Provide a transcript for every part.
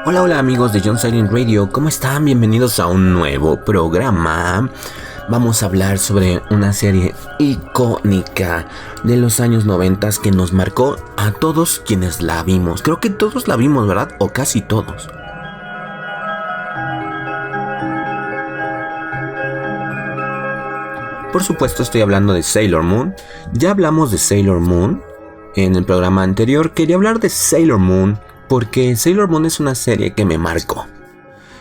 Hola, hola amigos de John Silent Radio, ¿cómo están? Bienvenidos a un nuevo programa. Vamos a hablar sobre una serie icónica de los años 90 que nos marcó a todos quienes la vimos. Creo que todos la vimos, ¿verdad? O casi todos. Por supuesto estoy hablando de Sailor Moon. Ya hablamos de Sailor Moon en el programa anterior. Quería hablar de Sailor Moon porque Sailor Moon es una serie que me marcó.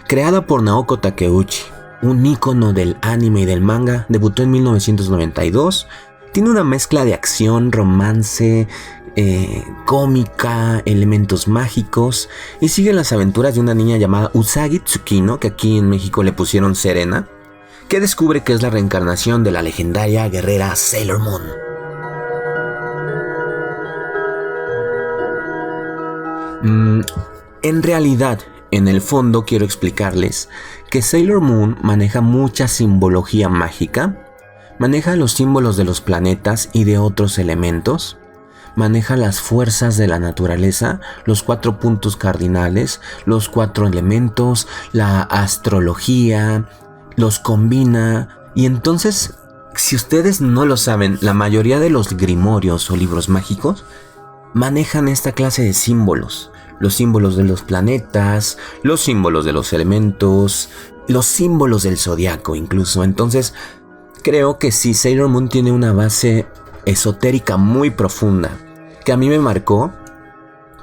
Creada por Naoko Takeuchi, un ícono del anime y del manga, debutó en 1992. Tiene una mezcla de acción, romance, cómica, elementos mágicos y sigue las aventuras de una niña llamada Usagi Tsukino, que aquí en México le pusieron Serena, que descubre que es la reencarnación de la legendaria guerrera Sailor Moon. En realidad, en el fondo quiero explicarles que Sailor Moon maneja mucha simbología mágica, maneja los símbolos de los planetas y de otros elementos, maneja las fuerzas de la naturaleza, los 4 puntos cardinales, los 4 elementos, la astrología, los combina. Y entonces, si ustedes no lo saben, la mayoría de los grimorios o libros mágicos manejan esta clase de símbolos. Los símbolos de los planetas, los símbolos de los elementos, los símbolos del zodiaco incluso. Entonces, creo que sí, Sailor Moon tiene una base esotérica muy profunda, que a mí me marcó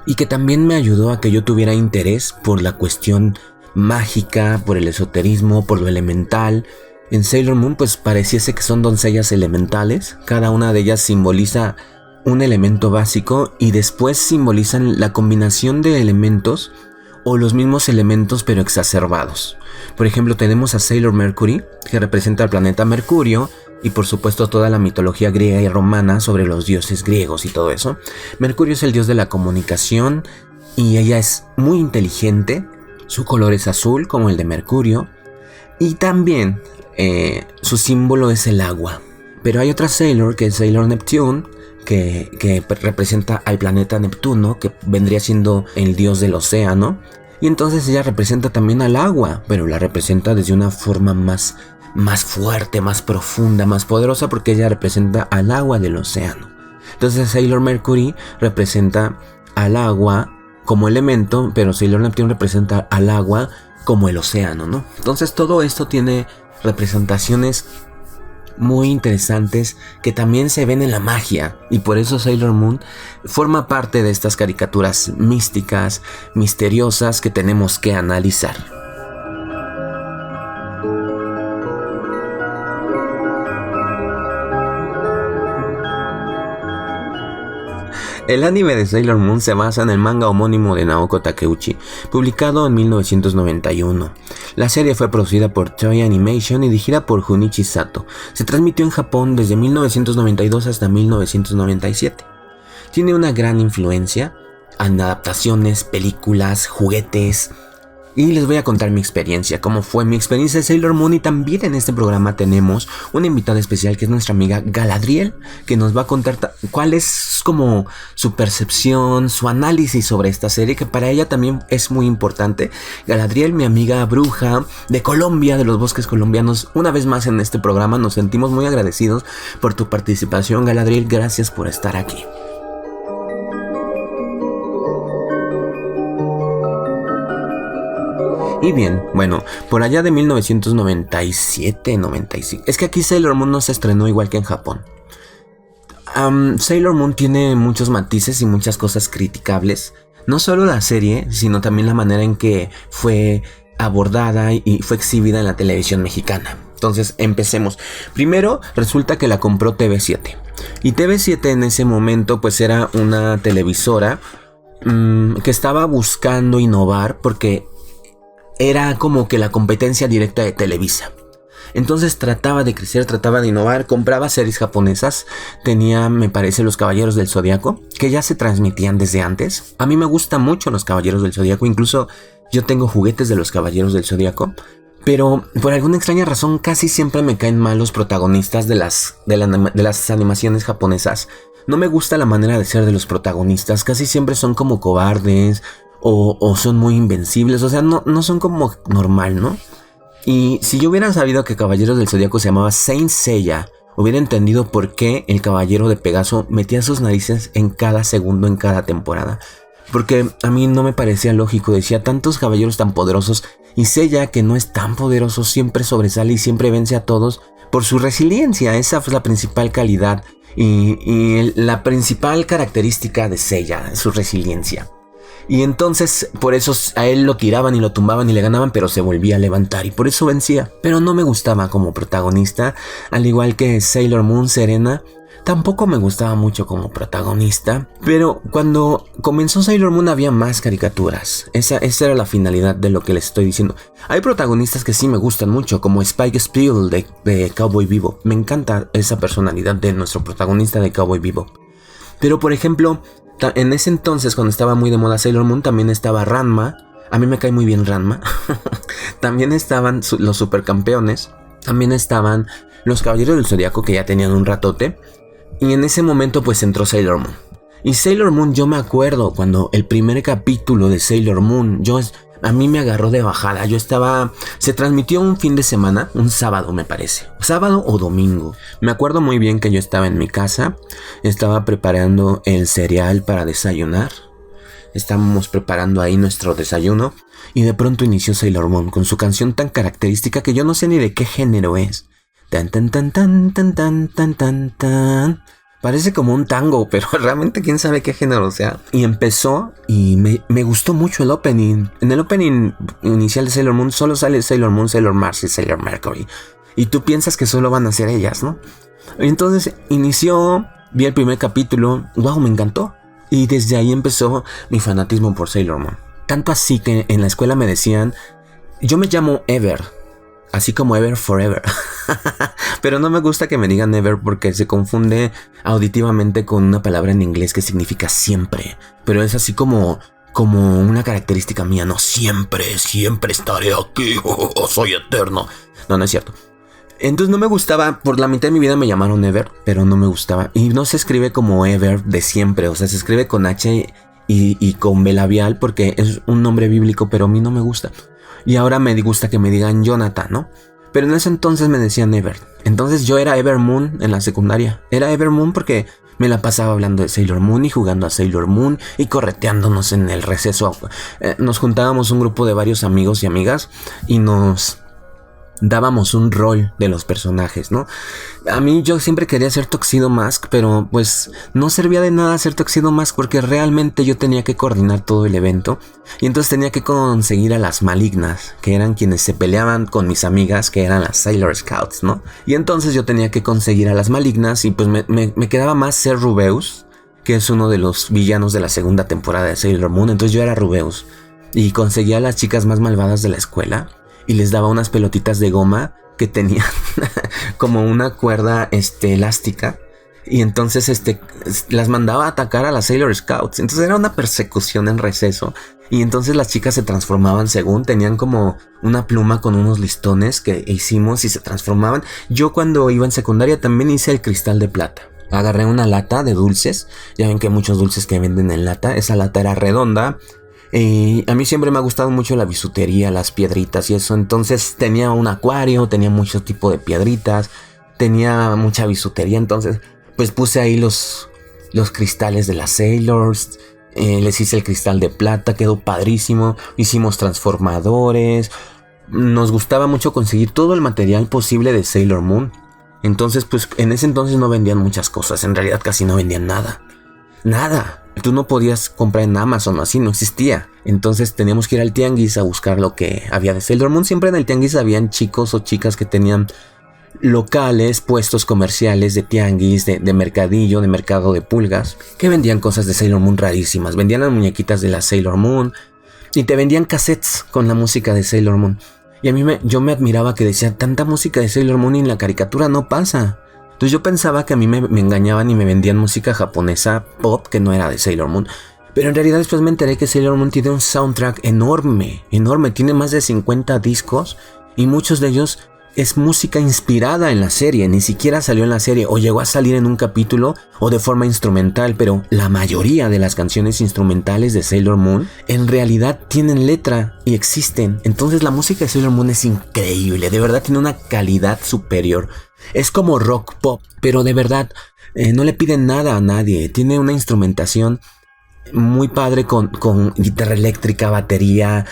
y que también me ayudó a que yo tuviera interés por la cuestión mágica, por el esoterismo, por lo elemental. En Sailor Moon pues pareciese que son doncellas elementales, cada una de ellas simboliza un elemento básico y después simbolizan la combinación de elementos o los mismos elementos pero exacerbados. Por ejemplo, tenemos a Sailor Mercury, que representa al planeta Mercurio, y por supuesto toda la mitología griega y romana sobre los dioses griegos y todo eso. Mercurio es el dios de la comunicación y ella es muy inteligente. Su color es azul como el de Mercurio y también su símbolo es el agua. Pero hay otra Sailor, que es Sailor Neptune, que representa al planeta Neptuno, que vendría siendo el dios del océano. Y entonces ella representa también al agua, pero la representa desde una forma más fuerte, más profunda, más poderosa, porque ella representa al agua del océano. Entonces Sailor Mercury representa al agua como elemento, pero Sailor Neptune representa al agua como el océano, ¿no? Entonces todo esto tiene representaciones muy interesantes que también se ven en la magia, y por eso Sailor Moon forma parte de estas caricaturas místicas, misteriosas que tenemos que analizar. El anime de Sailor Moon se basa en el manga homónimo de Naoko Takeuchi, publicado en 1991. La serie fue producida por Toei Animation y dirigida por Junichi Sato. Se transmitió en Japón desde 1992 hasta 1997. Tiene una gran influencia en adaptaciones, películas, juguetes. Y les voy a contar mi experiencia, cómo fue mi experiencia de Sailor Moon. Y también en este programa tenemos una invitada especial que es nuestra amiga Galadriel, que nos va a contar cuál es como su percepción, su análisis sobre esta serie, que para ella también es muy importante. Galadriel, mi amiga bruja de Colombia, de los bosques colombianos, una vez más en este programa. Nos sentimos muy agradecidos por tu participación, Galadriel. Gracias por estar aquí. Y bien, bueno, por allá de 1997, 95. Es que aquí Sailor Moon no se estrenó igual que en Japón. Sailor Moon tiene muchos matices y muchas cosas criticables. No solo la serie, sino también la manera en que fue abordada y fue exhibida en la televisión mexicana. Entonces, empecemos. Primero, resulta que la compró TV7. Y TV7 en ese momento pues era una televisora que estaba buscando innovar porque era como que la competencia directa de Televisa. Entonces trataba de crecer, trataba de innovar, compraba series japonesas. Tenía, me parece, Los Caballeros del Zodiaco, que ya se transmitían desde antes. A mí me gustan mucho Los Caballeros del Zodiaco, incluso yo tengo juguetes de Los Caballeros del Zodiaco. Pero por alguna extraña razón casi siempre me caen mal los protagonistas de las animaciones japonesas. No me gusta la manera de ser de los protagonistas, casi siempre son como cobardes o son muy invencibles, o sea, no son como normal, ¿no? Y si yo hubiera sabido que Caballeros del Zodiaco se llamaba Saint Seiya, hubiera entendido por qué el Caballero de Pegaso metía sus narices en cada segundo, en cada temporada. Porque a mí no me parecía lógico, decía tantos caballeros tan poderosos y Seiya, que no es tan poderoso, siempre sobresale y siempre vence a todos por su resiliencia. Esa fue la principal calidad y la principal característica de Seiya, su resiliencia. Y entonces por eso a él lo tiraban y lo tumbaban y le ganaban, pero se volvía a levantar y por eso vencía. Pero no me gustaba como protagonista, al igual que Sailor Moon, Serena. Tampoco me gustaba mucho como protagonista, pero cuando comenzó Sailor Moon había más caricaturas. Esa era la finalidad de lo que les estoy diciendo. Hay protagonistas que sí me gustan mucho, como Spike Spiegel de Cowboy Bebop. Me encanta esa personalidad de nuestro protagonista de Cowboy Bebop. Pero por ejemplo, en ese entonces, cuando estaba muy de moda Sailor Moon, también estaba Ranma. A mí me cae muy bien Ranma. También estaban los supercampeones. También estaban los Caballeros del Zodiaco, que ya tenían un ratote. Y en ese momento pues entró Sailor Moon. Y Sailor Moon, yo me acuerdo cuando el primer capítulo de Sailor Moon, a mí me agarró de bajada. Se transmitió un fin de semana, un sábado me parece. Sábado o domingo. Me acuerdo muy bien que yo estaba en mi casa. Estaba preparando el cereal para desayunar. Estábamos preparando ahí nuestro desayuno. Y de pronto inició Sailor Moon con su canción tan característica que yo no sé ni de qué género es. Tan tan tan tan tan tan tan tan tan. Parece como un tango, pero realmente quién sabe qué género sea. Y empezó y me gustó mucho el opening. En el opening inicial de Sailor Moon solo sale Sailor Moon, Sailor Mars y Sailor Mercury. Y tú piensas que solo van a ser ellas, ¿no? Entonces inició, vi el primer capítulo, wow, me encantó. Y desde ahí empezó mi fanatismo por Sailor Moon. Tanto así que en la escuela me decían, yo me llamo Ever. Así como Ever Forever. Pero no me gusta que me digan Ever porque se confunde auditivamente con una palabra en inglés que significa siempre. Pero es así como una característica mía. No, siempre estaré aquí. Soy eterno. No es cierto. Entonces no me gustaba. Por la mitad de mi vida me llamaron Ever, pero no me gustaba. Y no se escribe como Ever de siempre. O sea, se escribe con H y con B labial porque es un nombre bíblico, pero a mí no me gusta. Y ahora me gusta que me digan Jonathan, ¿no? Pero en ese entonces me decían Ever. Entonces yo era Ever Moon en la secundaria. Era Ever Moon porque me la pasaba hablando de Sailor Moon y jugando a Sailor Moon y correteándonos en el receso. Nos juntábamos un grupo de varios amigos y amigas y nos dábamos un rol de los personajes, ¿no? A mí yo siempre quería ser Tuxedo Mask, pero pues no servía de nada ser Tuxedo Mask porque realmente yo tenía que coordinar todo el evento y entonces tenía que conseguir a las malignas, que eran quienes se peleaban con mis amigas, que eran las Sailor Scouts, ¿no? Y entonces yo tenía que conseguir a las malignas y pues me quedaba más ser Rubeus, que es uno de los villanos de la segunda temporada de Sailor Moon. Entonces yo era Rubeus y conseguía a las chicas más malvadas de la escuela y les daba unas pelotitas de goma que tenían como una cuerda elástica. Y entonces las mandaba a atacar a las Sailor Scouts. Entonces era una persecución en receso. Y entonces las chicas se transformaban según tenían como una pluma con unos listones que hicimos y se transformaban. Yo cuando iba en secundaria también hice el cristal de plata. Agarré una lata de dulces. Ya ven que hay muchos dulces que venden en lata. Esa lata era redonda. Y a mí siempre me ha gustado mucho la bisutería, las piedritas y eso. Entonces tenía un acuario, tenía mucho tipo de piedritas, tenía mucha bisutería. Entonces pues puse ahí los cristales de las Sailors. Les hice el cristal de plata, quedó padrísimo. Hicimos transformadores. Nos gustaba mucho conseguir todo el material posible de Sailor Moon. Entonces pues en ese entonces no vendían muchas cosas. En realidad casi no vendían nada. Nada. Tú no podías comprar en Amazon o así, no existía. Entonces teníamos que ir al tianguis a buscar lo que había de Sailor Moon. Siempre en el tianguis habían chicos o chicas que tenían locales, puestos comerciales de tianguis, de mercadillo, de mercado de pulgas, que vendían cosas de Sailor Moon rarísimas. Vendían las muñequitas de la Sailor Moon y te vendían cassettes con la música de Sailor Moon. Y a mí yo me admiraba que decía, tanta música de Sailor Moon y en la caricatura no pasa. Entonces yo pensaba que a mí me engañaban y me vendían música japonesa pop que no era de Sailor Moon. Pero en realidad después me enteré que Sailor Moon tiene un soundtrack enorme. Tiene más de 50 discos y muchos de ellos es música inspirada en la serie, ni siquiera salió en la serie o llegó a salir en un capítulo o de forma instrumental, pero la mayoría de las canciones instrumentales de Sailor Moon en realidad tienen letra y existen. Entonces la música de Sailor Moon es increíble, de verdad tiene una calidad superior. Es como rock pop, pero de verdad no le piden nada a nadie, tiene una instrumentación muy padre con guitarra eléctrica, batería.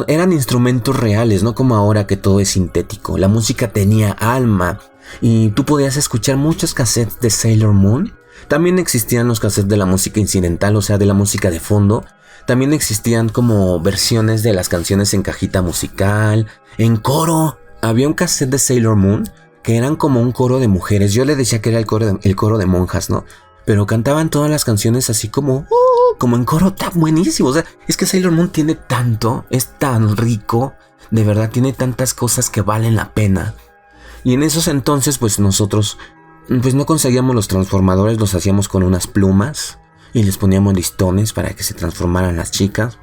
Eran instrumentos reales, no como ahora que todo es sintético. La música tenía alma y tú podías escuchar muchos cassettes de Sailor Moon. También existían los cassettes de la música incidental, o sea, de la música de fondo. También existían como versiones de las canciones en cajita musical, en coro. Había un cassette de Sailor Moon que eran como un coro de mujeres. Yo le decía que era el coro de monjas, ¿no? Pero cantaban todas las canciones así como en coro. Está buenísimo. O sea, es que Sailor Moon tiene tanto, es tan rico, de verdad tiene tantas cosas que valen la pena. Y en esos entonces pues nosotros pues no conseguíamos los transformadores, los hacíamos con unas plumas y les poníamos listones para que se transformaran las chicas.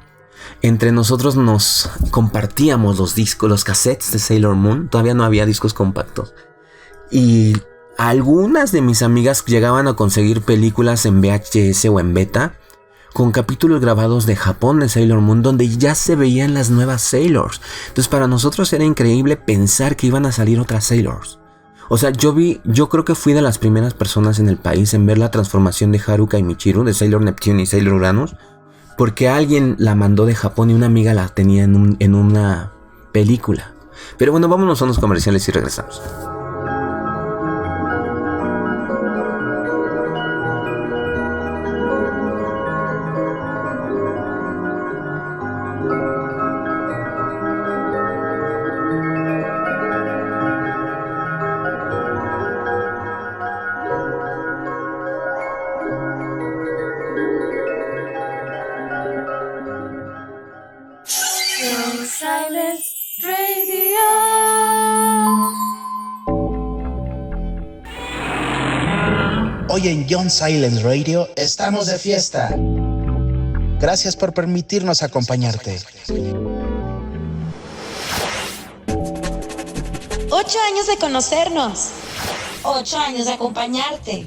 Entre nosotros nos compartíamos los discos, los cassettes de Sailor Moon. Todavía no había discos compactos. Y algunas de mis amigas llegaban a conseguir películas en VHS o en beta con capítulos grabados de Japón de Sailor Moon donde ya se veían las nuevas Sailors. Entonces para nosotros era increíble pensar que iban a salir otras Sailors. O sea, yo creo que fui de las primeras personas en el país en ver la transformación de Haruka y Michiru, de Sailor Neptune y Sailor Uranus, porque alguien la mandó de Japón y una amiga la tenía en una película. Pero bueno, vámonos a unos comerciales y regresamos. Hoy en Young Silence Radio estamos de fiesta. Gracias por permitirnos acompañarte. 8 años de conocernos. 8 años de acompañarte.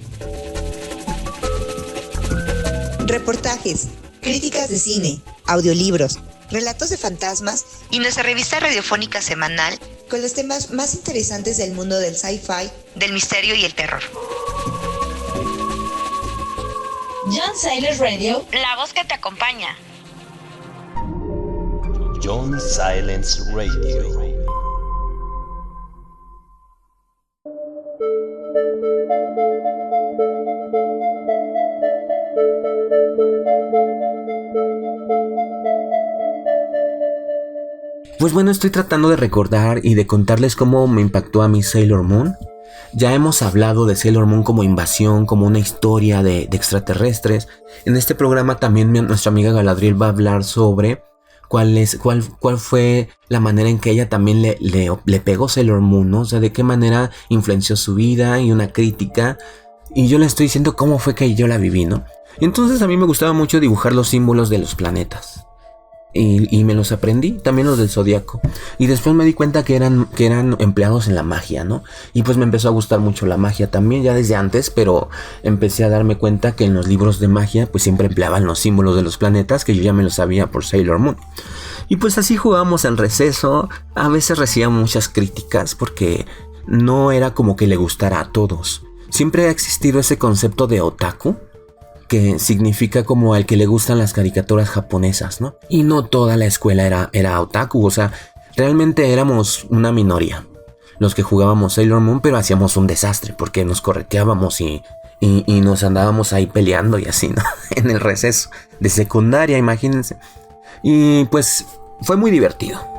Reportajes, críticas de cine, audiolibros, relatos de fantasmas y nuestra revista radiofónica semanal con los temas más interesantes del mundo del sci-fi, del misterio y el terror. Young Silence Radio, la voz que te acompaña. Young Silence Radio. Pues bueno, estoy tratando de recordar y de contarles cómo me impactó a mí Sailor Moon. Ya hemos hablado de Sailor Moon como invasión, como una historia de extraterrestres. En este programa también nuestra amiga Galadriel va a hablar sobre cuál fue la manera en que ella también le pegó Sailor Moon, ¿no? O sea, de qué manera influenció su vida y una crítica. Y yo le estoy diciendo cómo fue que yo la viví, ¿no? Y entonces a mí me gustaba mucho dibujar los símbolos de los planetas. Y me los aprendí, también los del zodiaco. Y después me di cuenta que eran empleados en la magia, ¿no? Y pues me empezó a gustar mucho la magia también, ya desde antes, pero empecé a darme cuenta que en los libros de magia pues siempre empleaban los símbolos de los planetas, que yo ya me los sabía por Sailor Moon. Y pues así jugábamos en receso. A veces recibía muchas críticas porque no era como que le gustara a todos. Siempre ha existido ese concepto de otaku, que significa como al que le gustan las caricaturas japonesas, ¿no? Y no toda la escuela era otaku, o sea, realmente éramos una minoría los que jugábamos Sailor Moon, pero hacíamos un desastre porque nos correteábamos y nos andábamos ahí peleando y así, ¿no? En el receso de secundaria, imagínense. Y pues fue muy divertido.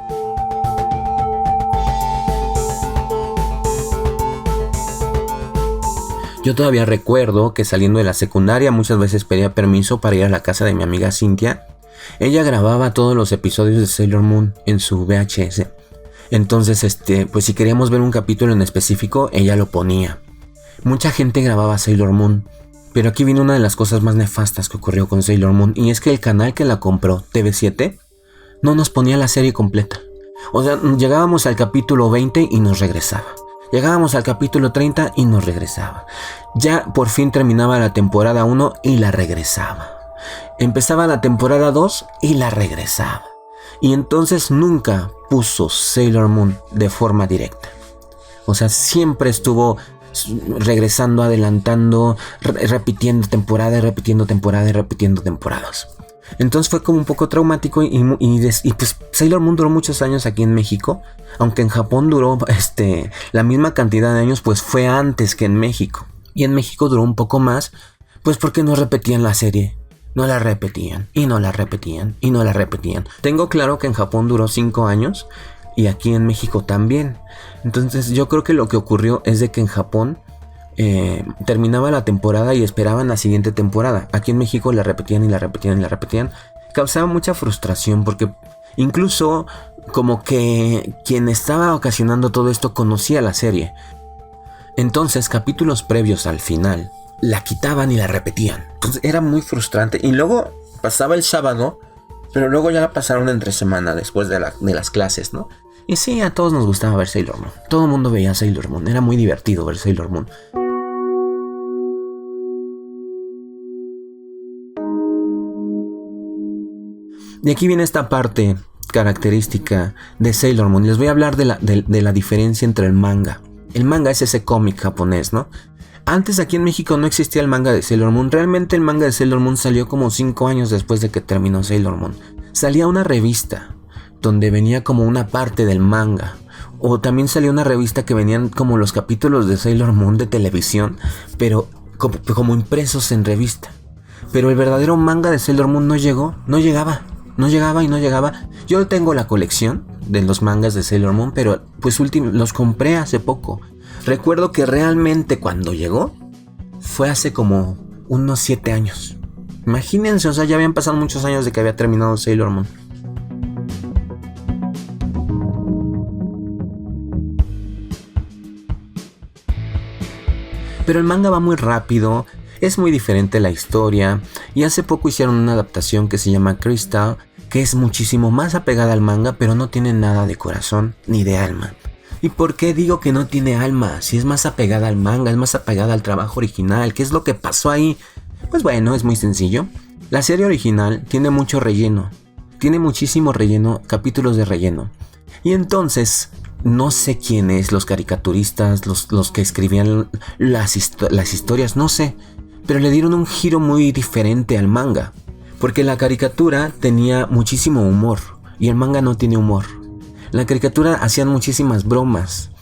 Yo todavía recuerdo que saliendo de la secundaria muchas veces pedía permiso para ir a la casa de mi amiga Cintia. Ella grababa todos los episodios de Sailor Moon en su VHS. Entonces, pues si queríamos ver un capítulo en específico, ella lo ponía. Mucha gente grababa Sailor Moon, pero aquí viene una de las cosas más nefastas que ocurrió con Sailor Moon, y es que el canal que la compró, TV7, no nos ponía la serie completa. O sea, llegábamos al capítulo 20 y nos regresaba. Llegábamos al capítulo 30 y nos regresaba. Ya por fin terminaba la temporada 1 y la regresaba. Empezaba la temporada 2 y la regresaba. Y entonces nunca puso Sailor Moon de forma directa. O sea, siempre estuvo regresando, adelantando, repitiendo temporada y repitiendo temporada y repitiendo temporadas. Entonces fue como un poco traumático y pues Sailor Moon duró muchos años aquí en México. Aunque en Japón duró la misma cantidad de años, pues fue antes que en México. Y en México duró un poco más, pues porque no repetían la serie. No la repetían, y no la repetían, y no la repetían. Tengo claro que en Japón duró 5 años, y aquí en México también. Entonces yo creo que lo que ocurrió es de que en Japón terminaba la temporada y esperaban la siguiente temporada. Aquí en México la repetían y la repetían y la repetían. Causaba mucha frustración porque incluso como que quien estaba ocasionando todo esto conocía la serie. Entonces capítulos previos al final la quitaban y la repetían. Entonces era muy frustrante. Y luego pasaba el sábado, pero luego ya la pasaron entre semana después de las clases, ¿no? Y sí, a todos nos gustaba ver Sailor Moon. Todo el mundo veía Sailor Moon. Era muy divertido ver Sailor Moon. Y aquí viene esta parte característica de Sailor Moon. Les voy a hablar de la diferencia entre el manga. El manga es ese cómic japonés, ¿no? Antes aquí en México no existía el manga de Sailor Moon. Realmente el manga de Sailor Moon salió como 5 años después de que terminó Sailor Moon. Salía una revista donde venía como una parte del manga. O también salió una revista que venían como los capítulos de Sailor Moon de televisión, pero como impresos en revista. Pero el verdadero manga de Sailor Moon no llegaba. Yo tengo la colección de los mangas de Sailor Moon, pero pues los compré hace poco. Recuerdo que realmente cuando llegó fue hace como unos 7 años. Imagínense, o sea, ya habían pasado muchos años de que había terminado Sailor Moon. Pero el manga va muy rápido, es muy diferente la historia, y hace poco hicieron una adaptación que se llama Crystal, que es muchísimo más apegada al manga, pero no tiene nada de corazón ni de alma. ¿Y por qué digo que no tiene alma? Si es más apegada al manga, es más apegada al trabajo original. ¿Qué es lo que pasó ahí? Pues bueno, es muy sencillo. La serie original tiene mucho relleno. Tiene muchísimo relleno, capítulos de relleno. Y entonces, no sé quiénes, los caricaturistas, los que escribían las historias, no sé. Pero le dieron un giro muy diferente al manga. Porque la caricatura tenía muchísimo humor. Y el manga no tiene humor. La caricatura hacían muchísimas bromas.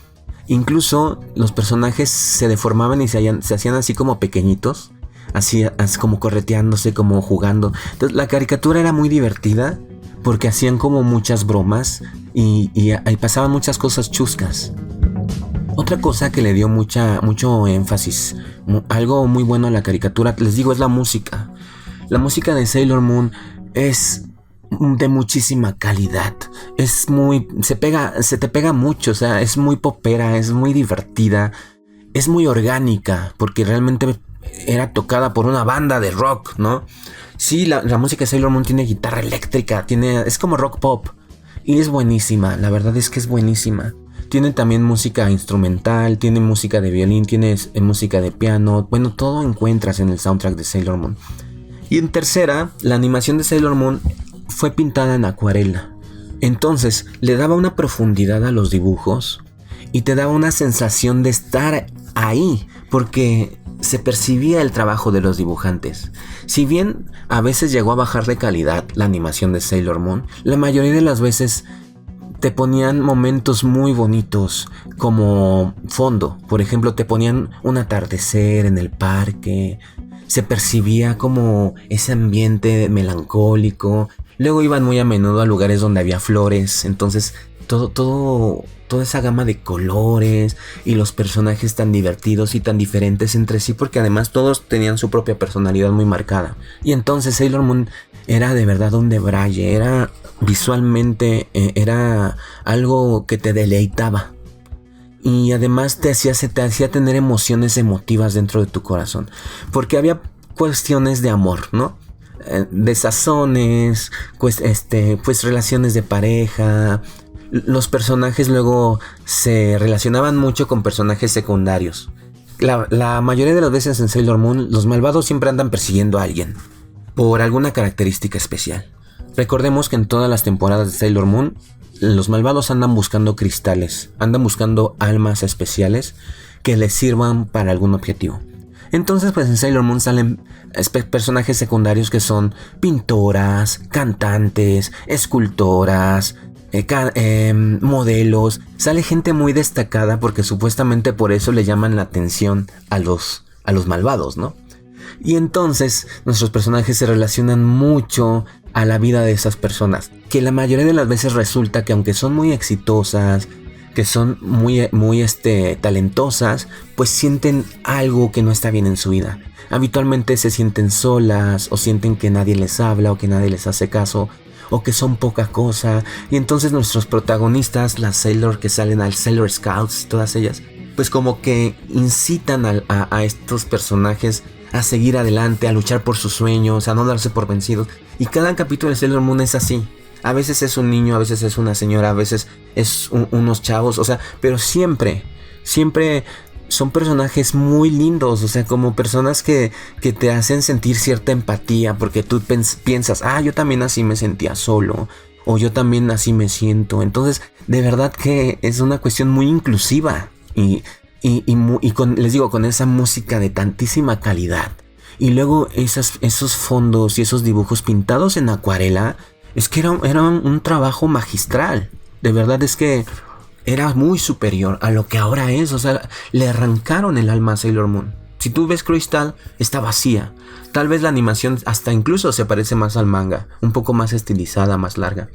Incluso los personajes se deformaban y se hacían así como pequeñitos. Así como correteándose, como jugando. Entonces la caricatura era muy divertida porque hacían como muchas bromas y pasaban muchas cosas chuscas. Otra cosa que le dio mucho énfasis, algo muy bueno a la caricatura, les digo, es la música. La música de Sailor Moon es de muchísima calidad. Se te pega mucho, o sea, es muy popera, es muy divertida, es muy orgánica, porque realmente era tocada por una banda de rock, ¿no? Sí, la música de Sailor Moon tiene guitarra eléctrica, es como rock pop, y es buenísima, la verdad es que es buenísima. Tiene también música instrumental, tiene música de violín, tiene música de piano, bueno, todo encuentras en el soundtrack de Sailor Moon. Y en tercera, la animación de Sailor Moon fue pintada en acuarela. Entonces le daba una profundidad a los dibujos y te daba una sensación de estar ahí, porque se percibía el trabajo de los dibujantes. Si bien a veces llegó a bajar de calidad la animación de Sailor Moon, la mayoría de las veces te ponían momentos muy bonitos como fondo. Por ejemplo, te ponían un atardecer en el parque. Se percibía como ese ambiente melancólico. Luego iban muy a menudo a lugares donde había flores. Entonces toda esa gama de colores y los personajes tan divertidos y tan diferentes entre sí, porque además todos tenían su propia personalidad muy marcada. Y entonces Sailor Moon era de verdad un debraye, era visualmente, era algo que te deleitaba. Y además te hacía tener emociones emotivas dentro de tu corazón, porque había cuestiones de amor, ¿no? Desazones, pues relaciones de pareja, los personajes luego se relacionaban mucho con personajes secundarios. La mayoría de las veces en Sailor Moon, los malvados siempre andan persiguiendo a alguien por alguna característica especial. Recordemos que en todas las temporadas de Sailor Moon, los malvados andan buscando cristales, andan buscando almas especiales que les sirvan para algún objetivo. Entonces, pues en Sailor Moon salen personajes secundarios que son pintoras, cantantes, escultoras, modelos. Sale gente muy destacada porque supuestamente por eso le llaman la atención a los malvados, ¿no? Y entonces nuestros personajes se relacionan mucho a la vida de esas personas, que la mayoría de las veces resulta que aunque son muy exitosas, que son muy talentosas, pues sienten algo que no está bien en su vida. Habitualmente se sienten solas, o sienten que nadie les habla, o que nadie les hace caso, o que son poca cosa. Y entonces nuestros protagonistas, las Sailor que salen al Sailor Scouts, todas ellas, pues como que incitan a estos personajes a seguir adelante, a luchar por sus sueños, a no darse por vencidos. Y cada capítulo de Sailor Moon es así. A veces es un niño, a veces es una señora, a veces es unos chavos, o sea, pero siempre son personajes muy lindos, o sea, como personas que te hacen sentir cierta empatía, porque tú piensas, yo también así me sentía solo, o yo también así me siento. Entonces, de verdad que es una cuestión muy inclusiva y les digo, con esa música de tantísima calidad. Y luego esos fondos y esos dibujos pintados en acuarela, es que era un trabajo magistral. De verdad es que era muy superior a lo que ahora es. O sea, le arrancaron el alma a Sailor Moon. Si tú ves Crystal, está vacía. Tal vez la animación hasta incluso se parece más al manga, un poco más estilizada, más larga.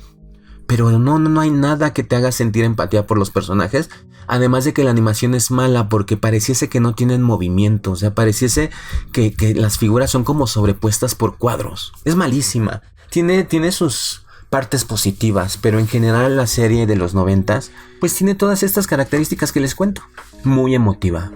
Pero no hay nada que te haga sentir empatía por los personajes. Además de que la animación es mala porque pareciese que no tienen movimiento. O sea, pareciese que las figuras son como sobrepuestas por cuadros. Es malísima. Tiene sus partes positivas, pero en general la serie de los 90s pues tiene todas estas características que les cuento. Muy emotiva.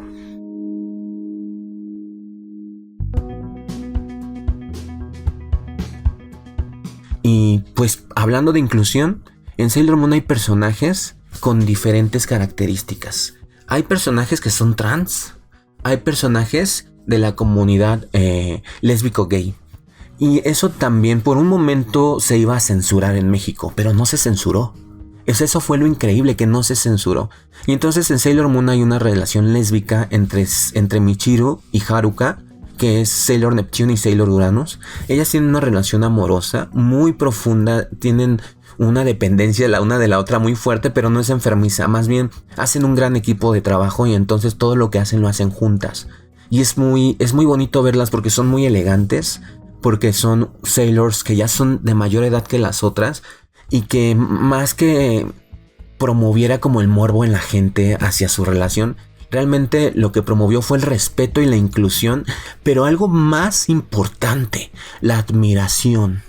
Y pues hablando de inclusión, en Sailor Moon hay personajes con diferentes características. Hay personajes que son trans, hay personajes de la comunidad lésbico-gay. Y eso también por un momento se iba a censurar en México, pero no se censuró. Eso fue lo increíble, que no se censuró. Y entonces en Sailor Moon hay una relación lésbica entre Michiru y Haruka, que es Sailor Neptune y Sailor Uranus. Ellas tienen una relación amorosa muy profunda, tienen una dependencia la una de la otra muy fuerte, pero no es enfermiza. Más bien hacen un gran equipo de trabajo y entonces todo lo que hacen lo hacen juntas. Y es muy bonito verlas porque son muy elegantes, porque son Sailors que ya son de mayor edad que las otras y que más que promoviera como el morbo en la gente hacia su relación, realmente lo que promovió fue el respeto y la inclusión, pero algo más importante, la admiración.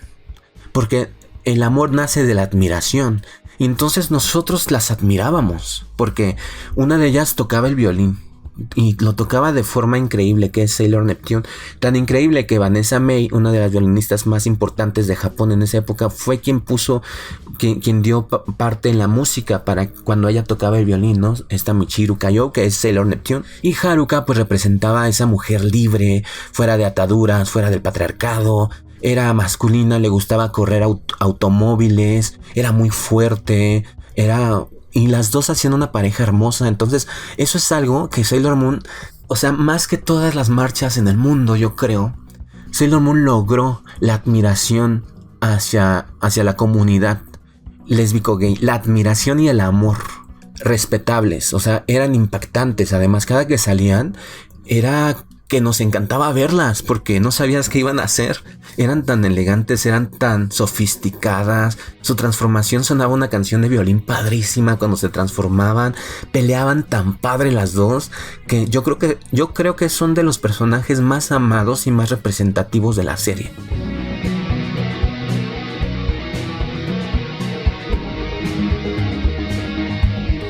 Porque el amor nace de la admiración. Y entonces nosotros las admirábamos, porque una de ellas tocaba el violín. Y lo tocaba de forma increíble, que es Sailor Neptune. Tan increíble que Vanessa May, una de las violinistas más importantes de Japón en esa época, fue quien dio parte en la música para cuando ella tocaba el violín, ¿no? Esta Michiru Kayo, que es Sailor Neptune. Y Haruka pues representaba a esa mujer libre, fuera de ataduras, fuera del patriarcado. Era masculina, le gustaba correr automóviles, era muy fuerte, y las dos hacían una pareja hermosa. Entonces eso es algo que Sailor Moon, o sea, más que todas las marchas en el mundo, yo creo, Sailor Moon logró la admiración hacia la comunidad lésbico-gay, la admiración y el amor respetables, o sea, eran impactantes. Además, cada que salían era que nos encantaba verlas porque no sabías qué iban a hacer. Eran tan elegantes, eran tan sofisticadas. Su transformación sonaba una canción de violín padrísima cuando se transformaban. Peleaban tan padre las dos que yo creo que son de los personajes más amados y más representativos de la serie.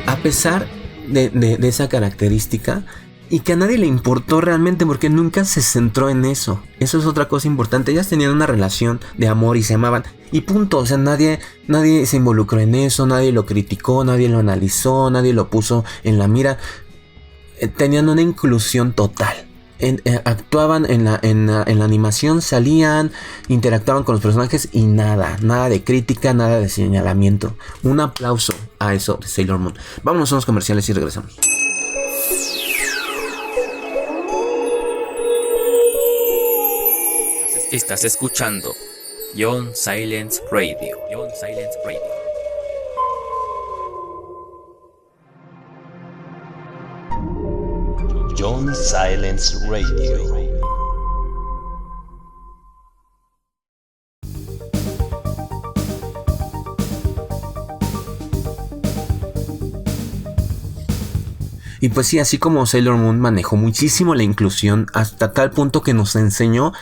A pesar de esa característica, y que a nadie le importó realmente porque nunca se centró en eso. Eso es otra cosa importante. Ellas tenían una relación de amor y se amaban y punto. O sea, nadie se involucró en eso, nadie lo criticó, nadie lo analizó, nadie lo puso en la mira. Tenían una inclusión total. Actuaban en la animación, salían, interactuaban con los personajes y nada de crítica, nada de señalamiento. Un aplauso a eso de Sailor Moon. Vámonos a unos comerciales y regresamos. Estás escuchando Young Silence Radio. Young Silence Radio. Young Silence Radio. Y pues sí, así como Sailor Moon manejó muchísimo la inclusión hasta tal punto que nos enseñó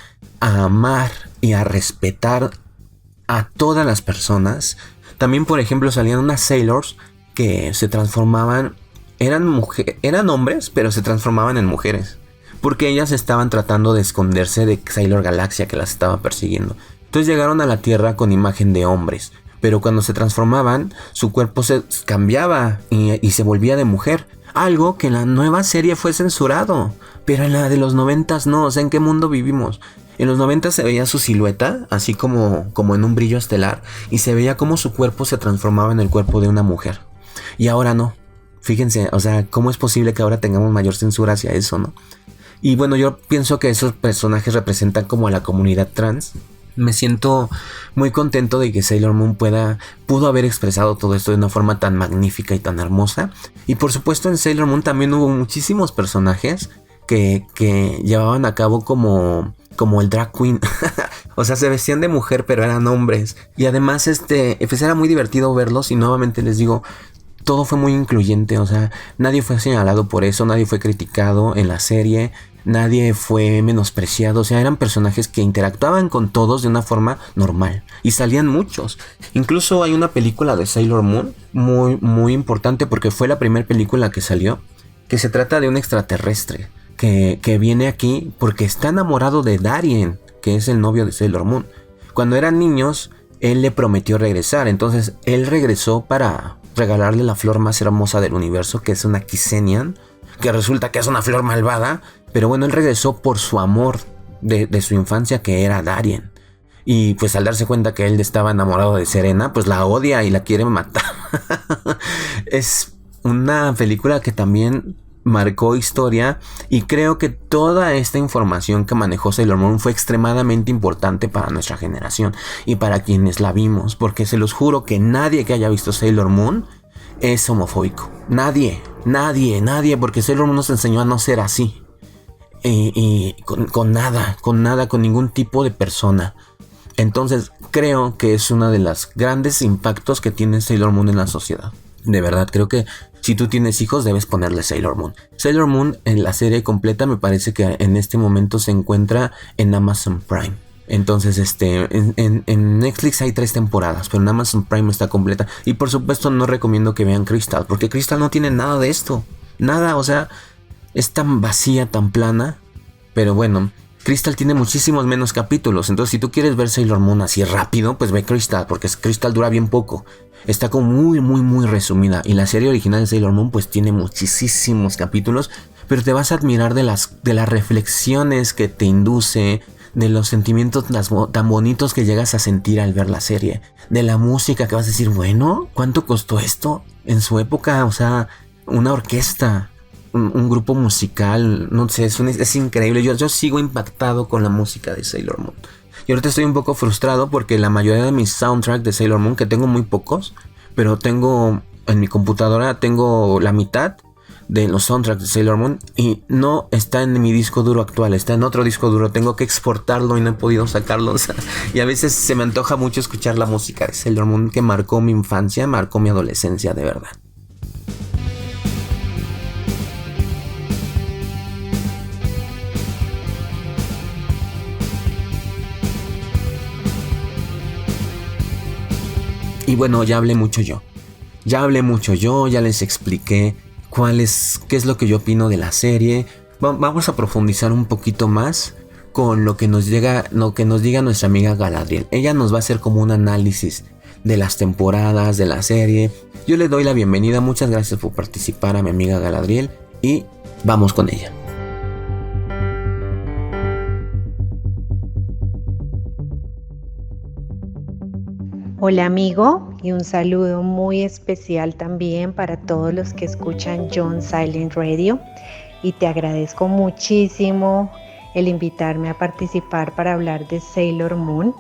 a amar y a respetar a todas las personas. También, por ejemplo, salían unas Sailors que se transformaban, eran hombres, pero se transformaban en mujeres, porque ellas estaban tratando de esconderse de Sailor Galaxia, que las estaba persiguiendo. Entonces llegaron a la Tierra con imagen de hombres, pero cuando se transformaban, su cuerpo se cambiaba y se volvía de mujer. Algo que en la nueva serie fue censurado, pero en la de los 90s no. O sea, ¿en qué mundo vivimos? En los 90 se veía su silueta, así como en un brillo estelar, y se veía como su cuerpo se transformaba en el cuerpo de una mujer. Y ahora no. Fíjense, o sea, ¿cómo es posible que ahora tengamos mayor censura hacia eso, no? Y bueno, yo pienso que esos personajes representan como a la comunidad trans. Me siento muy contento de que Sailor Moon pudo haber expresado todo esto de una forma tan magnífica y tan hermosa. Y por supuesto en Sailor Moon también hubo muchísimos personajes que llevaban a cabo como el drag queen. O sea, se vestían de mujer pero eran hombres. Y además pues era muy divertido verlos y nuevamente les digo, todo fue muy incluyente. O sea, nadie fue señalado por eso, nadie fue criticado en la serie. Nadie fue menospreciado, o sea, eran personajes que interactuaban con todos de una forma normal. Y salían muchos. Incluso hay una película de Sailor Moon muy, muy importante porque fue la primera película que salió, que se trata de un extraterrestre que viene aquí porque está enamorado de Darien, que es el novio de Sailor Moon. Cuando eran niños, él le prometió regresar, entonces él regresó para regalarle la flor más hermosa del universo, que es una Kissenian, que resulta que es una flor malvada. Pero bueno, él regresó por su amor de su infancia, que era Darien. Y pues al darse cuenta que él estaba enamorado de Serena, pues la odia y la quiere matar. Es una película que también marcó historia. Y creo que toda esta información que manejó Sailor Moon fue extremadamente importante para nuestra generación y para quienes la vimos. Porque se los juro que nadie que haya visto Sailor Moon es homofóbico. Nadie, porque Sailor Moon nos enseñó a no ser así. Y con nada, con ningún tipo de persona. Entonces creo que es uno de los grandes impactos que tiene Sailor Moon en la sociedad. De verdad, creo que si tú tienes hijos debes ponerle Sailor Moon. Sailor Moon en la serie completa me parece que en este momento se encuentra en Amazon Prime. Entonces en Netflix hay 3 temporadas, pero en Amazon Prime está completa. Y por supuesto no recomiendo que vean Crystal, porque Crystal no tiene nada de esto. Nada, o sea, es tan vacía, tan plana. Pero bueno, Crystal tiene muchísimos menos capítulos. Entonces si tú quieres ver Sailor Moon así rápido, pues ve Crystal, porque Crystal dura bien poco. Está como muy, muy, muy resumida. Y la serie original de Sailor Moon pues tiene muchísimos capítulos. Pero te vas a admirar de las reflexiones que te induce, de los sentimientos tan bonitos que llegas a sentir al ver la serie, de la música que vas a decir, bueno, ¿cuánto costó esto? En su época, o sea, una orquesta, un grupo musical, no sé, es increíble. Yo sigo impactado con la música de Sailor Moon. Y ahorita estoy un poco frustrado porque la mayoría de mis soundtracks de Sailor Moon, que tengo muy pocos, pero tengo en mi computadora, tengo la mitad de los soundtracks de Sailor Moon y no está en mi disco duro actual, está en otro disco duro, tengo que exportarlo y no he podido sacarlo, o sea, y a veces se me antoja mucho escuchar la música de Sailor Moon que marcó mi infancia, marcó mi adolescencia de verdad. Y bueno, ya hablé mucho yo, ya les expliqué qué es lo que yo opino de la serie. vamos a profundizar un poquito más con lo que nos diga nuestra amiga Galadriel. Ella nos va a hacer como un análisis de las temporadas, de la serie. Yo le doy la bienvenida, muchas gracias por participar a mi amiga Galadriel y vamos con ella. Hola amigo, y un saludo muy especial también para todos los que escuchan John Silent Radio, y te agradezco muchísimo el invitarme a participar para hablar de Sailor Moon.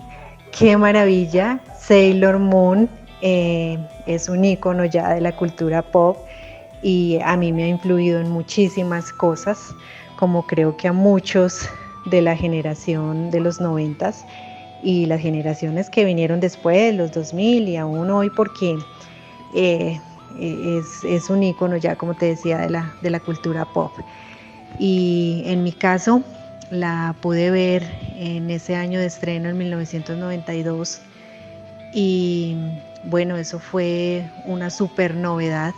¡Qué maravilla! Sailor Moon es un ícono ya de la cultura pop y a mí me ha influido en muchísimas cosas, como creo que a muchos de la generación de los 90s y las generaciones que vinieron después, los 2000 y aún hoy, porque es un ícono ya, como te decía, de la cultura pop. Y en mi caso la pude ver en ese año de estreno, en 1992, y bueno, eso fue una súper novedad.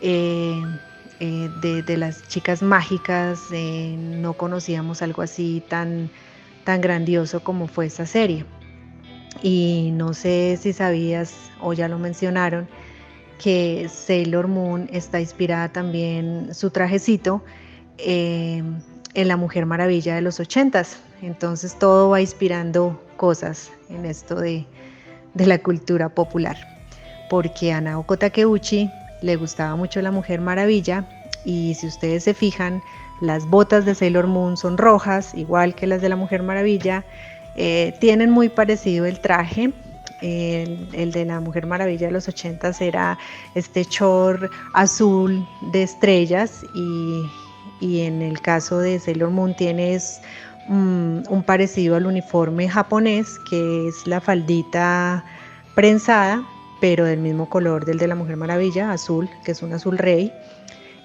De las chicas mágicas, no conocíamos algo así tan grandioso como fue esa serie. Y no sé si sabías o ya lo mencionaron, que Sailor Moon está inspirada también, su trajecito, en la Mujer Maravilla de los 80s. Entonces todo va inspirando cosas en esto de la cultura popular, porque a Naoko Takeuchi le gustaba mucho la Mujer Maravilla, y si ustedes se fijan, las botas de Sailor Moon son rojas, igual que las de la Mujer Maravilla. Tienen muy parecido el traje. El de la Mujer Maravilla de los 80s era este short azul de estrellas, y en el caso de Sailor Moon tienes un parecido al uniforme japonés, que es la faldita prensada, pero del mismo color del de la Mujer Maravilla, azul, que es un azul rey.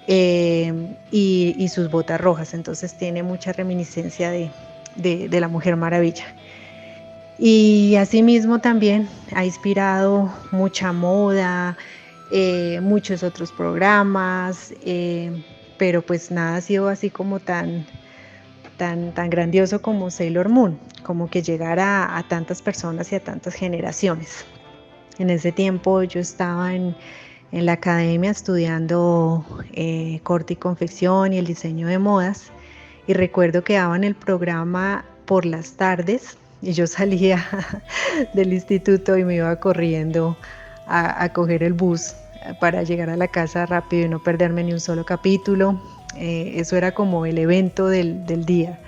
Y sus botas rojas, entonces tiene mucha reminiscencia de la Mujer Maravilla. Y asimismo también ha inspirado mucha moda, muchos otros programas, pero pues nada ha sido así como tan grandioso como Sailor Moon, como que llegara a tantas personas y a tantas generaciones. En ese tiempo yo estaba en la academia estudiando corte y confección y el diseño de modas, y recuerdo que daban el programa por las tardes y yo salía del instituto y me iba corriendo a coger el bus para llegar a la casa rápido y no perderme ni un solo capítulo. Eso era como el evento del día.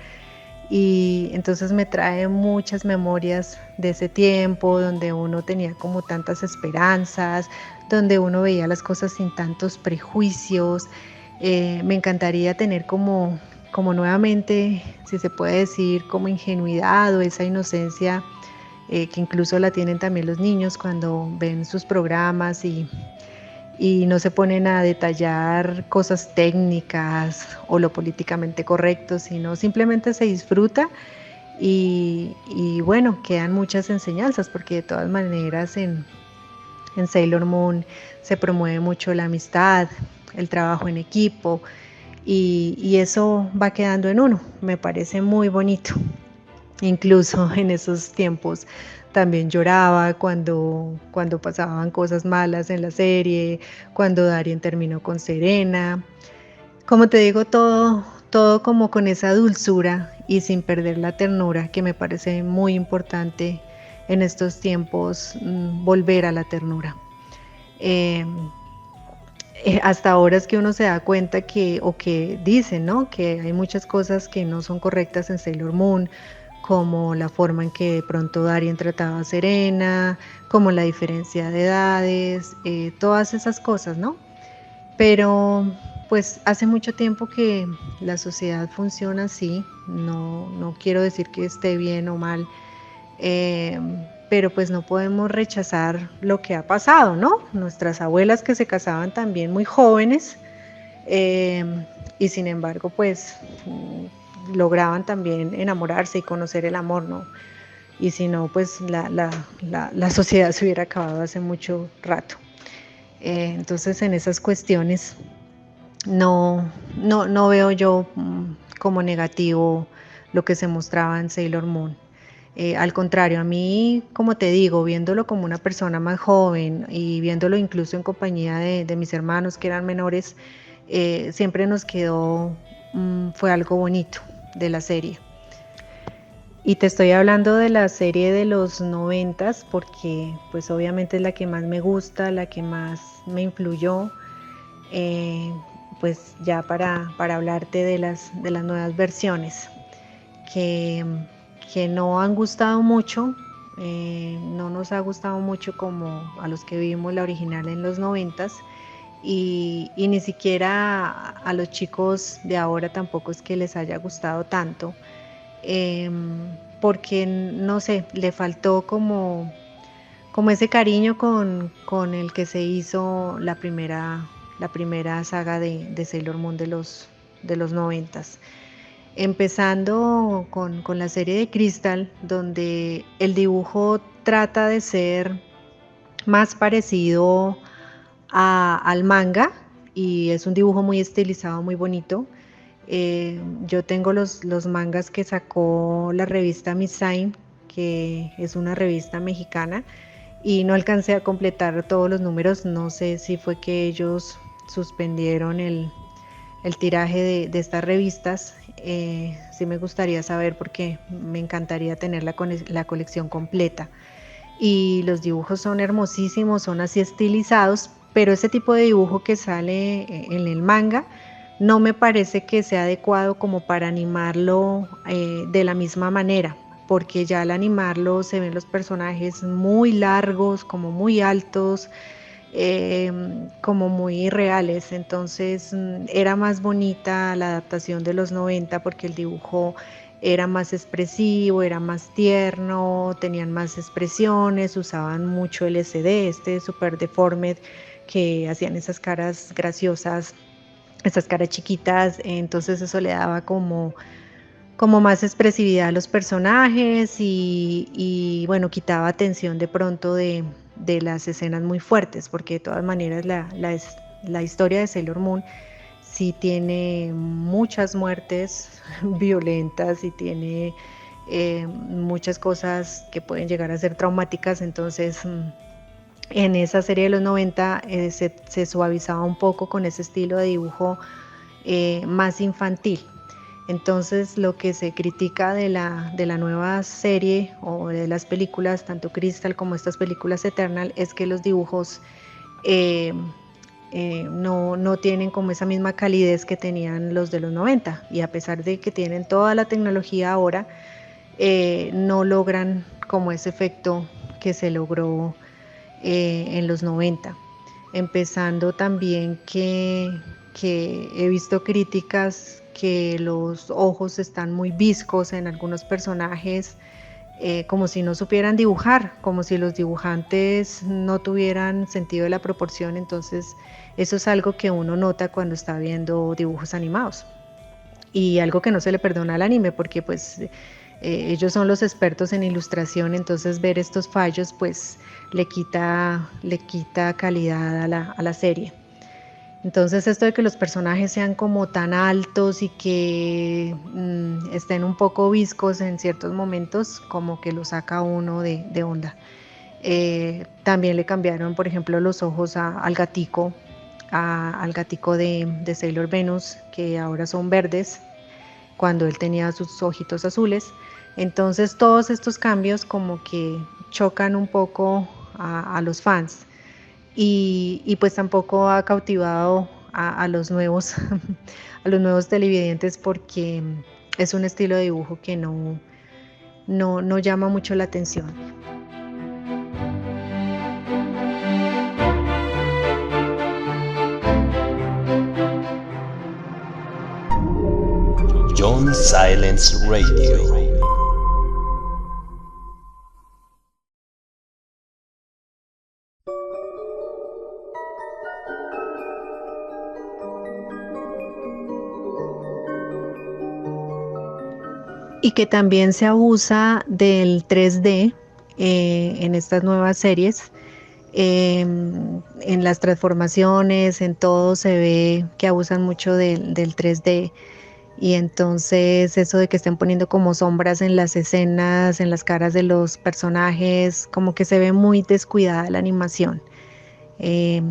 Y entonces me trae muchas memorias de ese tiempo, donde uno tenía como tantas esperanzas, donde uno veía las cosas sin tantos prejuicios. Me encantaría tener como nuevamente, si se puede decir, como ingenuidad o esa inocencia que incluso la tienen también los niños cuando ven sus programas y no se ponen a detallar cosas técnicas o lo políticamente correcto, sino simplemente se disfruta y bueno, quedan muchas enseñanzas, porque de todas maneras en Sailor Moon se promueve mucho la amistad, el trabajo en equipo, y eso va quedando en uno. Me parece muy bonito. Incluso en esos tiempos también lloraba cuando pasaban cosas malas en la serie, cuando Darien terminó con Serena. Como te digo, todo como con esa dulzura y sin perder la ternura, que me parece muy importante en estos tiempos, volver a la ternura. Hasta ahora es que uno se da cuenta que dicen, ¿no?, que hay muchas cosas que no son correctas en Sailor Moon, como la forma en que de pronto Darien trataba a Serena, como la diferencia de edades, todas esas cosas, ¿no? Pero pues hace mucho tiempo que la sociedad funciona así, no quiero decir que esté bien o mal, pero pues no podemos rechazar lo que ha pasado, ¿no? Nuestras abuelas que se casaban también muy jóvenes, y sin embargo pues lograban también enamorarse y conocer el amor, ¿no? Y si no, pues la sociedad se hubiera acabado hace mucho rato. Entonces en esas cuestiones no veo yo como negativo lo que se mostraba en Sailor Moon. Al contrario, a mí, como te digo, viéndolo como una persona más joven y viéndolo incluso en compañía de mis hermanos que eran menores, siempre nos quedó, fue algo bonito de la serie. Y te estoy hablando de la serie de los 90 porque pues obviamente es la que más me gusta, la que más me influyó. Pues ya para hablarte de las nuevas versiones que, que no han gustado mucho, no nos ha gustado mucho como a los que vimos la original en los 90 y ni siquiera a los chicos de ahora tampoco es que les haya gustado tanto, porque no sé, le faltó como ese cariño con el que se hizo la primera saga de Sailor Moon de los 90. Empezando con la serie de Crystal, donde el dibujo trata de ser más parecido al manga y es un dibujo muy estilizado, muy bonito. Yo tengo los mangas que sacó la revista Miss Sign, que es una revista mexicana, y no alcancé a completar todos los números. No sé si fue que ellos suspendieron el tiraje de estas revistas. Sí me gustaría saber porque me encantaría tener la colección completa. Y los dibujos son hermosísimos, son así estilizados, pero ese tipo de dibujo que sale en el manga no me parece que sea adecuado como para animarlo de la misma manera, porque ya al animarlo se ven los personajes muy largos, como muy altos, como muy reales. Entonces era más bonita la adaptación de los 90 porque el dibujo era más expresivo, era más tierno, tenían más expresiones, usaban mucho LCD, Super Deformed, que hacían esas caras graciosas, esas caras chiquitas. Entonces eso le daba como más expresividad a los personajes y bueno, quitaba atención de pronto de las escenas muy fuertes, porque de todas maneras la historia de Sailor Moon sí tiene muchas muertes violentas y tiene muchas cosas que pueden llegar a ser traumáticas. Entonces en esa serie de los 90 se suavizaba un poco con ese estilo de dibujo más infantil. Entonces lo que se critica de la nueva serie o de las películas, tanto Crystal como estas películas Eternal, es que los dibujos no tienen como esa misma calidez que tenían los de los 90, y a pesar de que tienen toda la tecnología ahora, no logran como ese efecto que se logró en los 90. Empezando también que he visto críticas que los ojos están muy viscos en algunos personajes, como si no supieran dibujar, como si los dibujantes no tuvieran sentido de la proporción. Entonces eso es algo que uno nota cuando está viendo dibujos animados, y algo que no se le perdona al anime porque pues ellos son los expertos en ilustración. Entonces ver estos fallos pues le quita calidad a la serie. Entonces esto de que los personajes sean como tan altos y que estén un poco viscos en ciertos momentos, como que lo saca uno de onda. También le cambiaron, por ejemplo, los ojos al gatico de Sailor Venus, que ahora son verdes, cuando él tenía sus ojitos azules. Entonces todos estos cambios como que chocan un poco a los fans. Y pues tampoco ha cautivado a los nuevos a los nuevos televidentes, porque es un estilo de dibujo que no llama mucho la atención. Young Silence Radio. Y que también se abusa del 3D en estas nuevas series, En las transformaciones, en todo se ve que abusan mucho del 3D. Y entonces eso de que estén poniendo como sombras en las escenas, en las caras de los personajes, como que se ve muy descuidada la animación. Eh,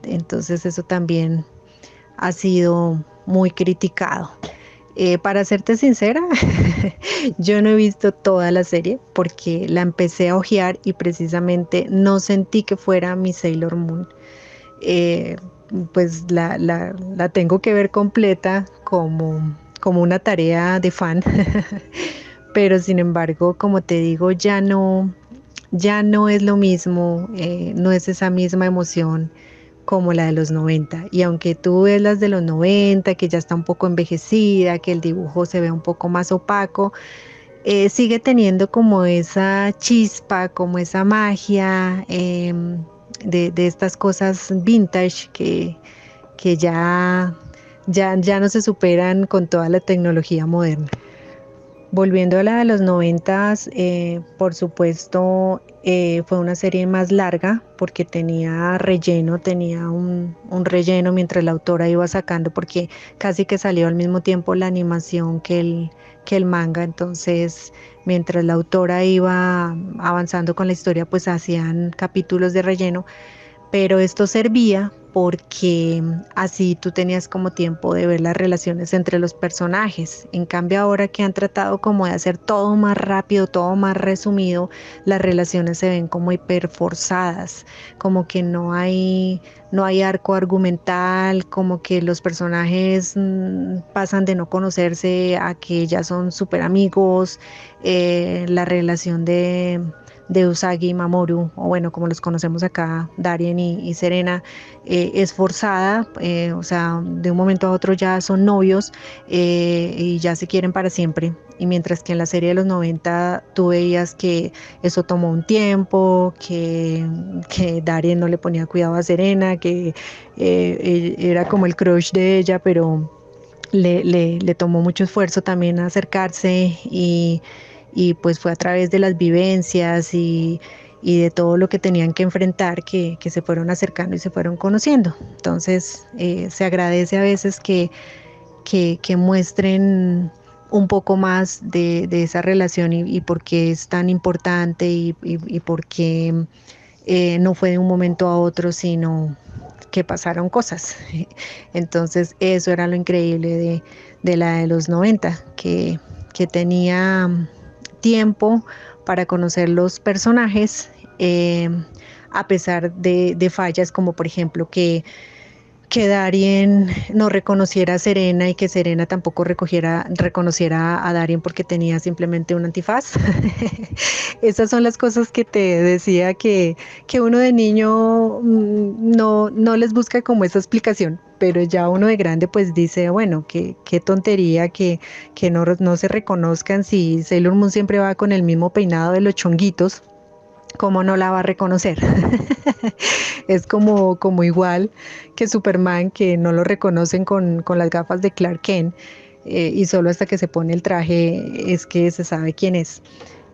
entonces eso también ha sido muy criticado. Para serte sincera, yo no he visto toda la serie porque la empecé a ojear y precisamente no sentí que fuera mi Sailor Moon. Eh, pues la tengo que ver completa como una tarea de fan, pero sin embargo, como te digo, ya no es lo mismo, no es esa misma emoción como la de los 90. Y aunque tú ves las de los 90, que ya está un poco envejecida, que el dibujo se ve un poco más opaco, sigue teniendo como esa chispa, como esa magia de estas cosas vintage que ya no se superan con toda la tecnología moderna. Volviendo a la de los 90, por supuesto, fue una serie más larga porque tenía relleno, tenía un relleno mientras la autora iba sacando, porque casi que salió al mismo tiempo la animación que el manga. Entonces, mientras la autora iba avanzando con la historia, pues hacían capítulos de relleno, pero esto servía porque así tú tenías como tiempo de ver las relaciones entre los personajes. En cambio, ahora que han tratado como de hacer todo más rápido, todo más resumido, las relaciones se ven como hiperforzadas, como que no hay arco argumental, como que los personajes pasan de no conocerse a que ya son súper amigos. La relación de Usagi y Mamoru, o bueno, como los conocemos acá, Darien y Serena, es forzada, o sea, de un momento a otro ya son novios y ya se quieren para siempre. Y mientras que en la serie de los 90 tú veías que eso tomó un tiempo, que Darien no le ponía cuidado a Serena, que era como el crush de ella, pero le tomó mucho esfuerzo también acercarse y pues fue a través de las vivencias y de todo lo que tenían que enfrentar que se fueron acercando y se fueron conociendo. Entonces se agradece a veces que muestren un poco más de esa relación y por qué es tan importante y por qué no fue de un momento a otro, sino que pasaron cosas. Entonces eso era lo increíble de la de los 90, que tenía tiempo para conocer los personajes, a pesar de fallas como por ejemplo que Darien no reconociera a Serena y que Serena tampoco reconociera a Darien porque tenía simplemente un antifaz. Esas son las cosas que te decía que uno de niño no les busca como esa explicación, pero ya uno de grande pues dice, bueno, qué tontería que no se reconozcan si Sailor Moon siempre va con el mismo peinado de los chonguitos. ¿Cómo no la va a reconocer? Es como igual que Superman, que no lo reconocen con las gafas de Clark Kent, y solo hasta que se pone el traje es que se sabe quién es.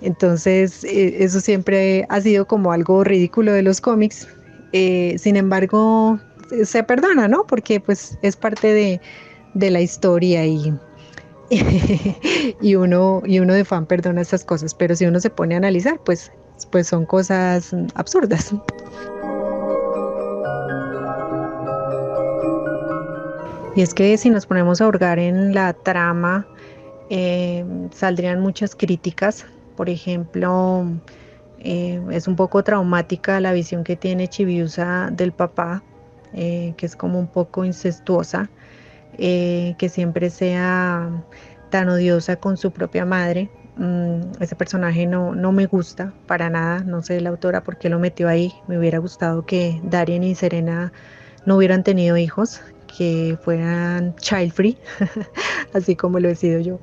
Entonces, eso siempre ha sido como algo ridículo de los cómics. Sin embargo, se perdona, ¿no? Porque pues es parte de la historia y uno de fan perdona estas cosas, pero si uno se pone a analizar, pues son cosas absurdas. Y es que si nos ponemos a hurgar en la trama, saldrían muchas críticas. Por ejemplo, es un poco traumática la visión que tiene Chibiusa del papá, que es como un poco incestuosa, que siempre sea tan odiosa con su propia madre. Ese personaje no me gusta para nada, no sé la autora por qué lo metió ahí. Me hubiera gustado que Darien y Serena no hubieran tenido hijos, que fueran child free, así como lo he sido yo,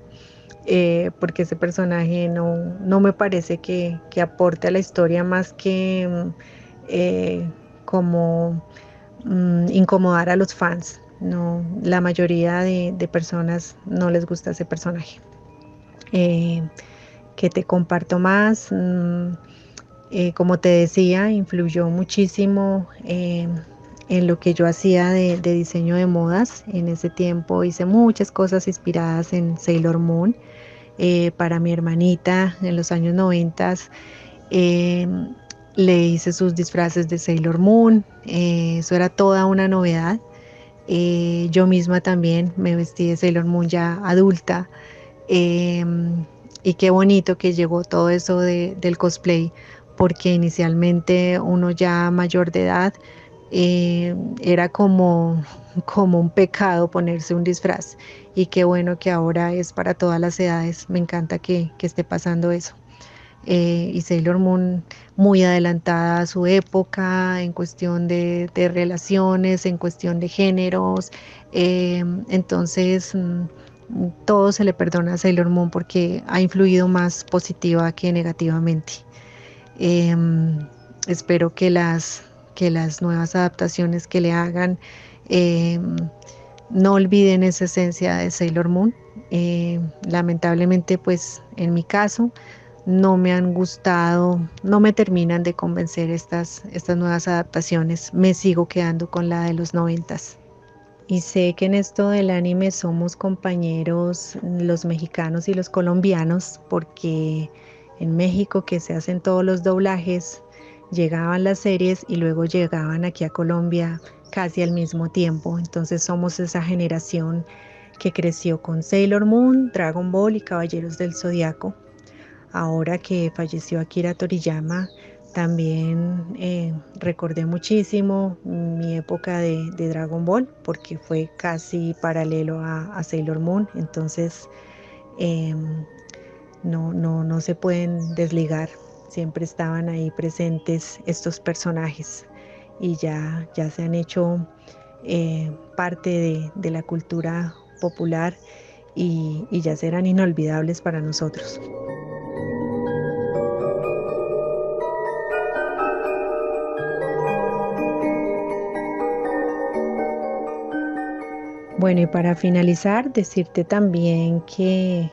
porque ese personaje no me parece que aporte a la historia más que como incomodar a los fans. No, la mayoría de personas no les gusta ese personaje. Que te comparto más, Como te decía, influyó muchísimo en lo que yo hacía de diseño de modas. En ese tiempo hice muchas cosas inspiradas en Sailor Moon. Para mi hermanita en los años 90 eh, le hice sus disfraces de Sailor Moon. Eso era toda una novedad. Yo misma también me vestí de Sailor Moon ya adulta. Y qué bonito que llegó todo eso del cosplay, porque inicialmente uno ya mayor de edad era como un pecado ponerse un disfraz. Y qué bueno que ahora es para todas las edades. Me encanta que esté pasando eso. Y Sailor Moon muy adelantada a su época en cuestión de relaciones, en cuestión de géneros. Entonces, todo se le perdona a Sailor Moon porque ha influido más positiva que negativamente. Espero que las nuevas adaptaciones que le hagan no olviden esa esencia de Sailor Moon. Lamentablemente, pues en mi caso, no me han gustado, no me terminan de convencer estas nuevas adaptaciones. Me sigo quedando con la de los 90s. Y sé que en esto del anime somos compañeros los mexicanos y los colombianos, porque en México que se hacen todos los doblajes, llegaban las series y luego llegaban aquí a Colombia casi al mismo tiempo. Entonces somos esa generación que creció con Sailor Moon, Dragon Ball y Caballeros del Zodiaco. Ahora que falleció Akira Toriyama, también recordé muchísimo mi época de Dragon Ball, porque fue casi paralelo a Sailor Moon. Entonces no se pueden desligar. Siempre estaban ahí presentes estos personajes y ya se han hecho parte de la cultura popular y ya serán inolvidables para nosotros. Bueno, y para finalizar, decirte también que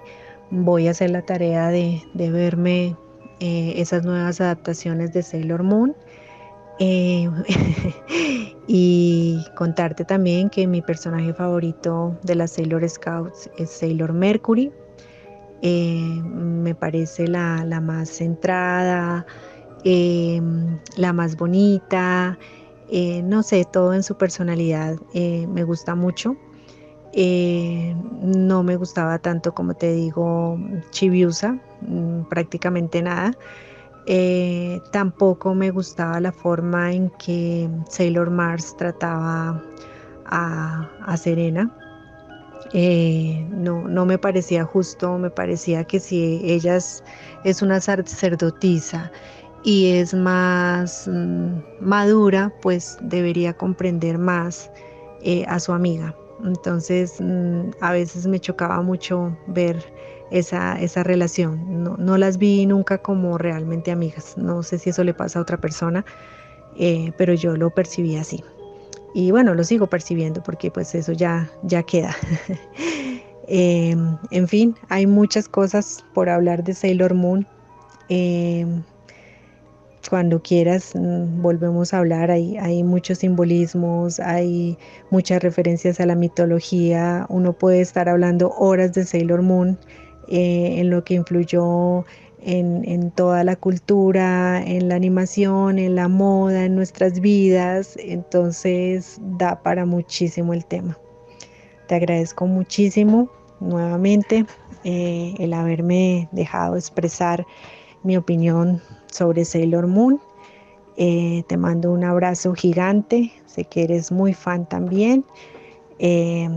voy a hacer la tarea de verme esas nuevas adaptaciones de Sailor Moon. eh, y contarte también que mi personaje favorito de las Sailor Scouts es Sailor Mercury. Me parece la más centrada, la más bonita, no sé, todo en su personalidad me gusta mucho. No me gustaba tanto, como te digo, Chibiusa, prácticamente nada. Tampoco me gustaba la forma en que Sailor Mars trataba a Serena. No me parecía justo, me parecía que si ella es una sacerdotisa y es más madura, pues debería comprender más a su amiga. Entonces, a veces me chocaba mucho ver esa relación. No las vi nunca como realmente amigas. No sé si eso le pasa a otra persona, pero yo lo percibí así. Y bueno, lo sigo percibiendo porque pues eso ya queda. En fin, hay muchas cosas por hablar de Sailor Moon. Eh, Cuando quieras, volvemos a hablar. Hay muchos simbolismos, hay muchas referencias a la mitología. Uno puede estar hablando horas de Sailor Moon, en lo que influyó en toda la cultura, en la animación, en la moda, en nuestras vidas. Entonces da para muchísimo el tema. Te agradezco muchísimo nuevamente el haberme dejado expresar mi opinión sobre Sailor Moon. Te mando un abrazo gigante, sé que eres muy fan también. Eh,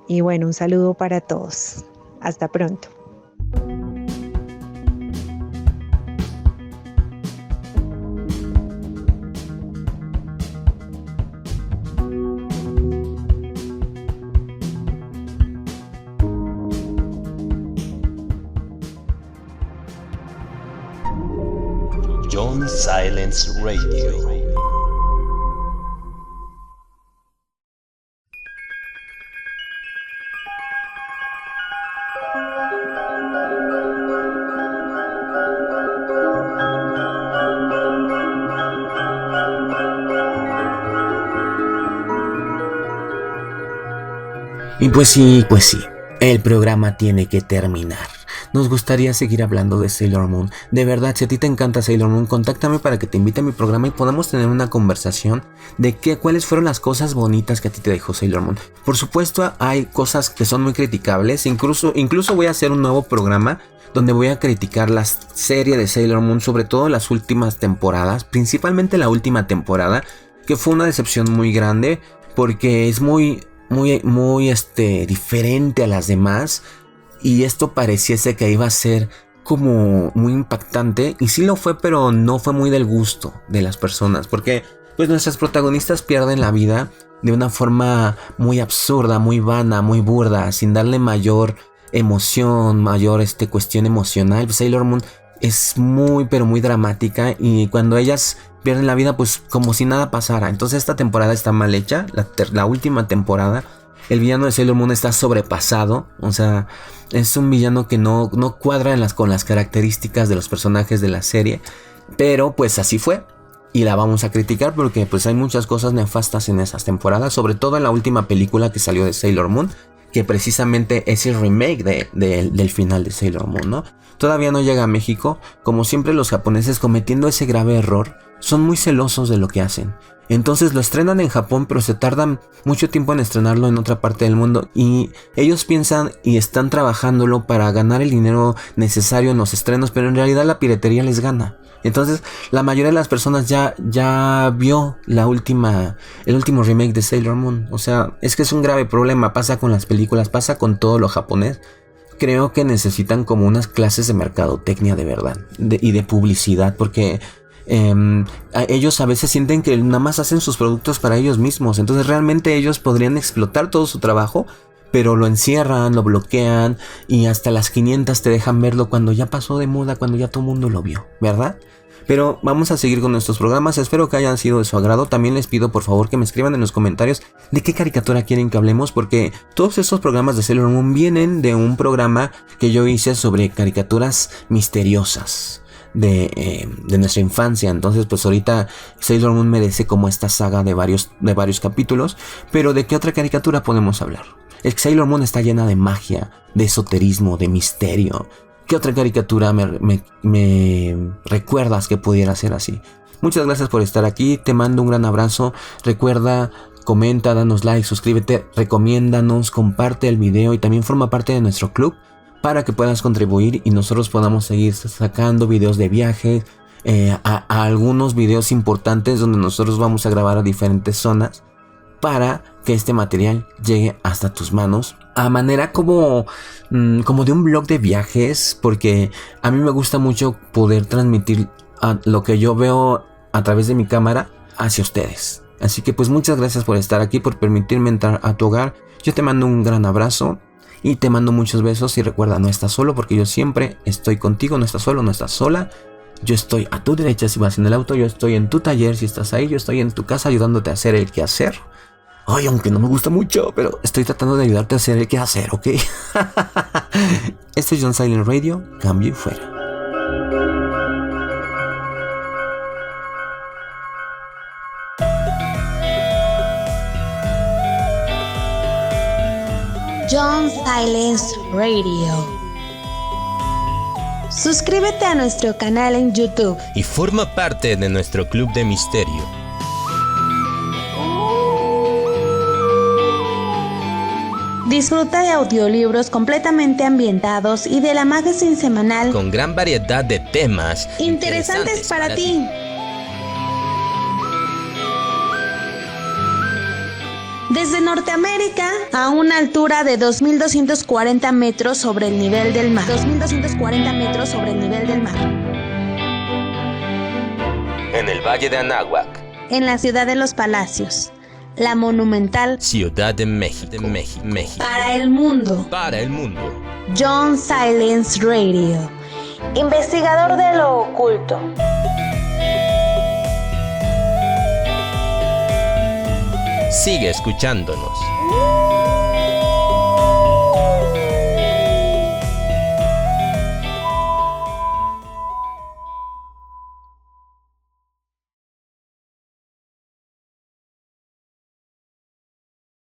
y bueno, un saludo para todos. Hasta pronto. John Silence Radio. Y pues sí, el programa tiene que terminar. Nos gustaría seguir hablando de Sailor Moon. De verdad, si a ti te encanta Sailor Moon, contáctame para que te invite a mi programa y podamos tener una conversación de cuáles fueron las cosas bonitas que a ti te dejó Sailor Moon. Por supuesto, hay cosas que son muy criticables. Incluso voy a hacer un nuevo programa donde voy a criticar la serie de Sailor Moon, sobre todo las últimas temporadas, principalmente la última temporada, que fue una decepción muy grande porque es muy diferente a las demás. Y esto pareciese que iba a ser como muy impactante. Y sí lo fue, pero no fue muy del gusto de las personas. Porque pues nuestras protagonistas pierden la vida de una forma muy absurda, muy vana, muy burda, sin darle mayor emoción, mayor cuestión emocional. Pues Sailor Moon es muy, pero muy dramática. Y cuando ellas pierden la vida, pues como si nada pasara. Entonces esta temporada está mal hecha. La última temporada. El villano de Sailor Moon está sobrepasado. O sea, es un villano que no cuadra con las características de los personajes de la serie. Pero pues así fue. Y la vamos a criticar porque pues hay muchas cosas nefastas en esas temporadas. Sobre todo en la última película que salió de Sailor Moon, que precisamente es el remake del final de Sailor Moon, ¿no? Todavía no llega a México. Como siempre, los japoneses, cometiendo ese grave error, son muy celosos de lo que hacen. Entonces lo estrenan en Japón, pero se tardan mucho tiempo en estrenarlo en otra parte del mundo. Y ellos piensan y están trabajándolo para ganar el dinero necesario en los estrenos, pero en realidad la piratería les gana. Entonces la mayoría de las personas ya vio el último remake de Sailor Moon. O sea, es que es un grave problema. Pasa con las películas, pasa con todo lo japonés. Creo que necesitan como unas clases de mercadotecnia de verdad y de publicidad, porque ellos a veces sienten que nada más hacen sus productos para ellos mismos. Entonces realmente ellos podrían explotar todo su trabajo, pero lo encierran, lo bloquean y hasta las 500 te dejan verlo cuando ya pasó de moda, cuando ya todo el mundo lo vio, ¿verdad? Pero vamos a seguir con nuestros programas. Espero que hayan sido de su agrado. También les pido por favor que me escriban en los comentarios de qué caricatura quieren que hablemos, porque todos estos programas de Sailor Moon vienen de un programa que yo hice sobre caricaturas misteriosas de nuestra infancia. Entonces pues ahorita Sailor Moon merece como esta saga de varios capítulos. Pero ¿de qué otra caricatura podemos hablar? El Sailor Moon está llena de magia, de esoterismo, de misterio. ¿Qué otra caricatura me recuerdas que pudiera ser así? Muchas gracias por estar aquí, te mando un gran abrazo. Recuerda, comenta, danos like, suscríbete, recomiéndanos, comparte el video y también forma parte de nuestro club para que puedas contribuir y nosotros podamos seguir sacando videos de viaje, a algunos videos importantes donde nosotros vamos a grabar a diferentes zonas para que este material llegue hasta tus manos a manera como de un blog de viajes, porque a mí me gusta mucho poder transmitir lo que yo veo a través de mi cámara hacia ustedes. Así que pues muchas gracias por estar aquí, por permitirme entrar a tu hogar. Yo te mando un gran abrazo y te mando muchos besos, y recuerda, no estás solo porque yo siempre estoy contigo. No estás solo, no estás sola. Yo estoy a tu derecha si vas en el auto, yo estoy en tu taller si estás ahí, yo estoy en tu casa ayudándote a hacer el quehacer. Ay, aunque no me gusta mucho, pero estoy tratando de ayudarte a hacer el quehacer, ¿ok? Este es John Silent Radio, cambio y fuera. John Silence Radio. Suscríbete a nuestro canal en YouTube y forma parte de nuestro club de misterio. Disfruta de audiolibros completamente ambientados y de la magazine semanal con gran variedad de temas interesantes para ti. Desde Norteamérica a una altura de 2.240 metros sobre el nivel del mar. 2.240 metros sobre el nivel del mar. En el Valle de Anáhuac. En la ciudad de los Palacios. La monumental Ciudad de México. Para el mundo. John Silence Radio. Investigador de lo oculto. Sigue escuchándonos.